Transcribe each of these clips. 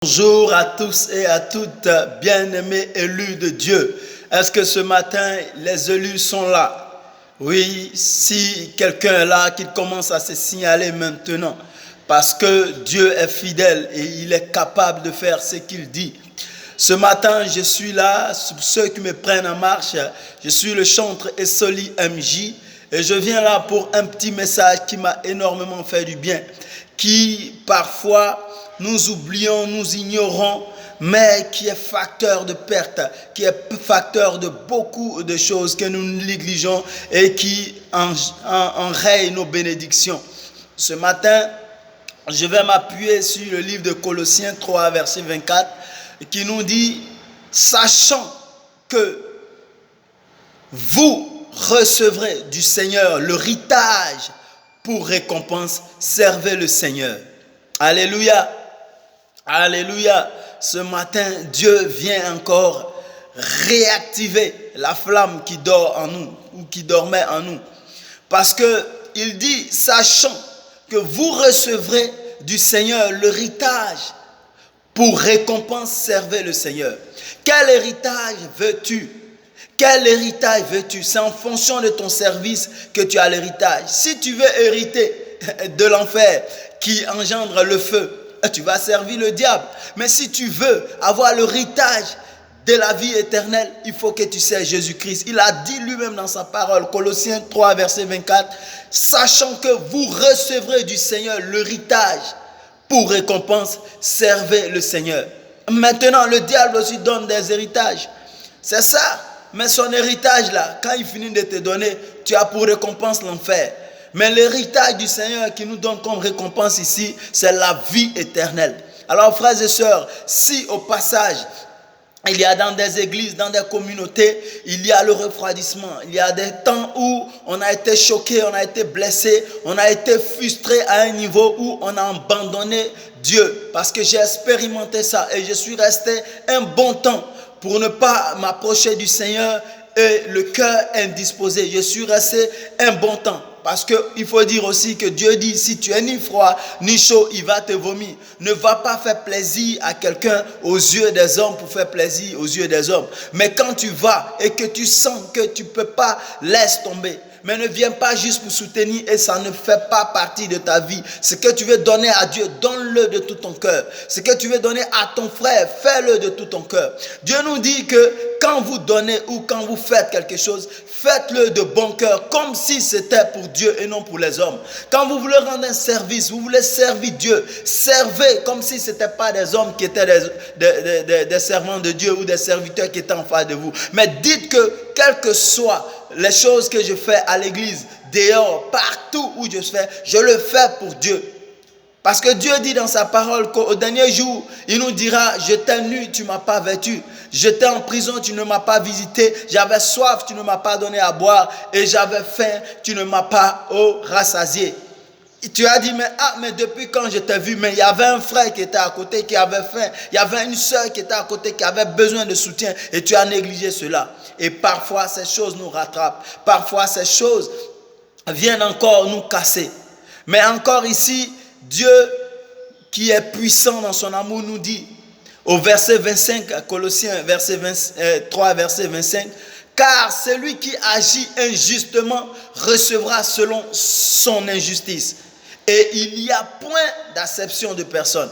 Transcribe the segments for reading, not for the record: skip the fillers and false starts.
Bonjour à tous et à toutes, bien-aimés élus de Dieu. Est-ce que ce matin, les élus sont là? Oui, si quelqu'un est là, qu'il commence à se signaler maintenant. Parce que Dieu est fidèle et il est capable de faire ce qu'il dit. Ce matin, je suis là, pour ceux qui me prennent en marche, je suis le chantre Essoli MJ et je viens là pour un petit message qui m'a énormément fait du bien, qui parfois nous oublions, nous ignorons, mais qui est facteur de perte, qui est facteur de beaucoup de choses que nous négligeons et qui enraye nos bénédictions. Ce matin, je vais m'appuyer sur le livre de Colossiens 3, verset 24, qui nous dit, sachant que vous recevrez du Seigneur l'héritage pour récompense, servez le Seigneur. Alléluia. Alléluia. Ce matin, Dieu vient encore réactiver la flamme qui dort en nous ou qui dormait en nous. Parce qu'il dit, sachant que vous recevrez du Seigneur l'héritage pour récompense, servez le Seigneur. Quel héritage veux-tu? Quel héritage veux-tu? C'est en fonction de ton service que tu as l'héritage. Si tu veux hériter de l'enfer qui engendre le feu, tu vas servir le diable. Mais si tu veux avoir l'héritage de la vie éternelle, il faut que tu sers Jésus-Christ. Il a dit lui-même dans sa parole, Colossiens 3, verset 24, sachant que vous recevrez du Seigneur l'héritage pour récompense, servez le Seigneur. Maintenant, le diable aussi donne des héritages. C'est ça. Mais son héritage là, quand il finit de te donner, tu as pour récompense l'enfer. Mais l'héritage du Seigneur qui nous donne comme récompense ici, c'est la vie éternelle. Alors frères et sœurs, si au passage, il y a dans des églises, dans des communautés, il y a le refroidissement. Il y a des temps où on a été choqué, on a été blessé, on a été frustré à un niveau où on a abandonné Dieu. Parce que j'ai expérimenté ça et je suis resté un bon temps pour ne pas m'approcher du Seigneur et le cœur indisposé. Je suis resté un bon temps. Parce qu'il faut dire aussi que Dieu dit, si tu es ni froid ni chaud, il va te vomir. Ne va pas faire plaisir à quelqu'un aux yeux des hommes pour faire plaisir aux yeux des hommes. Mais quand tu vas et que tu sens que tu ne peux pas, laisse tomber. Mais ne viens pas juste pour soutenir et ça ne fait pas partie de ta vie. Ce que tu veux donner à Dieu, donne-le de tout ton cœur. Ce que tu veux donner à ton frère, fais-le de tout ton cœur. Dieu nous dit que quand vous donnez ou quand vous faites quelque chose, faites-le de bon cœur, comme si c'était pour Dieu et non pour les hommes. Quand vous voulez rendre un service, vous voulez servir Dieu, servez comme si ce n'était pas des hommes qui étaient des servants de Dieu ou des serviteurs qui étaient en face de vous. Mais dites que, quelles que soient les choses que je fais à l'église, dehors, partout où je fais, je le fais pour Dieu. Parce que Dieu dit dans sa parole qu'au dernier jour, il nous dira, j'étais nu, tu ne m'as pas vêtu. J'étais en prison, tu ne m'as pas visité. J'avais soif, tu ne m'as pas donné à boire. Et j'avais faim, tu ne m'as pas rassasié. Et tu as dit, mais depuis quand je t'ai vu, mais il y avait un frère qui était à côté qui avait faim. Il y avait une soeur qui était à côté qui avait besoin de soutien. Et tu as négligé cela. Et parfois, ces choses nous rattrapent. Parfois, ces choses viennent encore nous casser. Mais encore ici, Dieu qui est puissant dans son amour nous dit au verset 25, Colossiens 3 verset 25, car celui qui agit injustement recevra selon son injustice. Et il n'y a point d'acception de personne.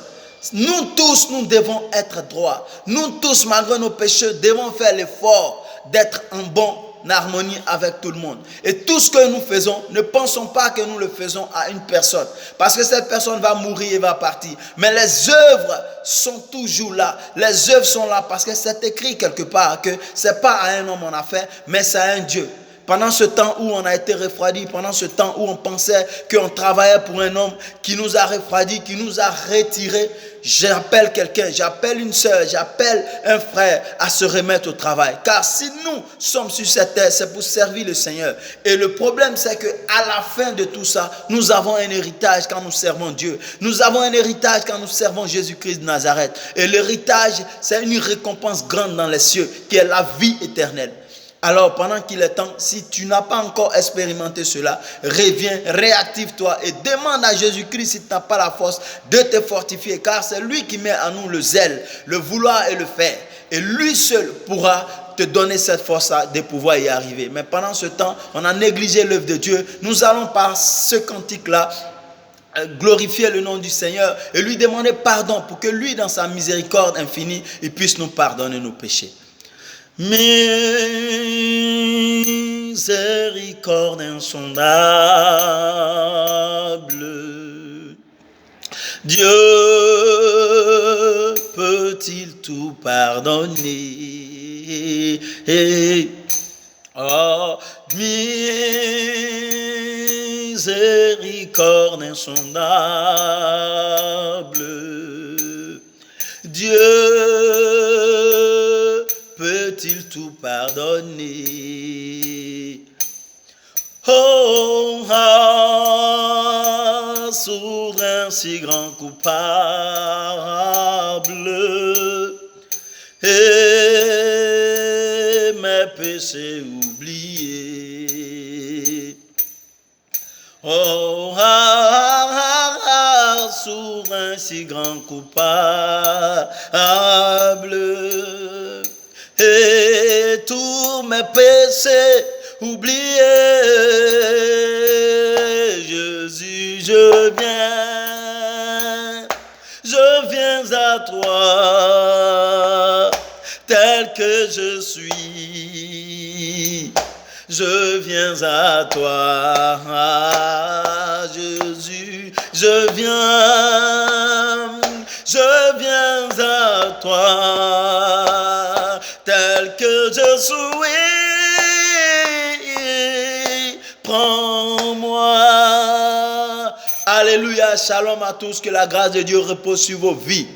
Nous tous, nous devons être droits. Nous tous, malgré nos péchés, devons faire l'effort d'être en bonne harmonie avec tout le monde. Et tout ce que nous faisons, ne pensons pas que nous le faisons à une personne. Parce que cette personne va mourir et va partir. Mais les œuvres sont toujours là. Les œuvres sont là parce que c'est écrit quelque part que ce n'est pas à un homme on a fait, mais c'est à un Dieu. Pendant ce temps où on a été refroidi, pendant ce temps où on pensait qu'on travaillait pour un homme qui nous a refroidi, qui nous a retirés, j'appelle quelqu'un, j'appelle une soeur, j'appelle un frère à se remettre au travail. Car si nous sommes sur cette terre, c'est pour servir le Seigneur. Et le problème, c'est qu'à la fin de tout ça, nous avons un héritage quand nous servons Dieu. Nous avons un héritage quand nous servons Jésus-Christ de Nazareth. Et l'héritage, c'est une récompense grande dans les cieux, qui est la vie éternelle. Alors, pendant qu'il est temps, si tu n'as pas encore expérimenté cela, reviens, réactive-toi et demande à Jésus-Christ si tu n'as pas la force de te fortifier, car c'est lui qui met en nous le zèle, le vouloir et le faire. Et lui seul pourra te donner cette force-là de pouvoir y arriver. Mais pendant ce temps, on a négligé l'œuvre de Dieu. Nous allons par ce cantique-là glorifier le nom du Seigneur et lui demander pardon pour que lui, dans sa miséricorde infinie, il puisse nous pardonner nos péchés. Miséricorde insondable, Dieu peut-il tout pardonner? Oh, miséricorde insondable, Dieu peut-il tout pardonner? Oh, souverain si grand coupable, et mes péchés oubliés. Oh, souverain si grand coupable, et tous mes péchés oubliés. Jésus, je viens à toi, tel que je suis. Je viens à toi, Jésus, je viens à toi, tel que je suis. Prends-moi. Alléluia, shalom à tous, que la grâce de Dieu repose sur vos vies.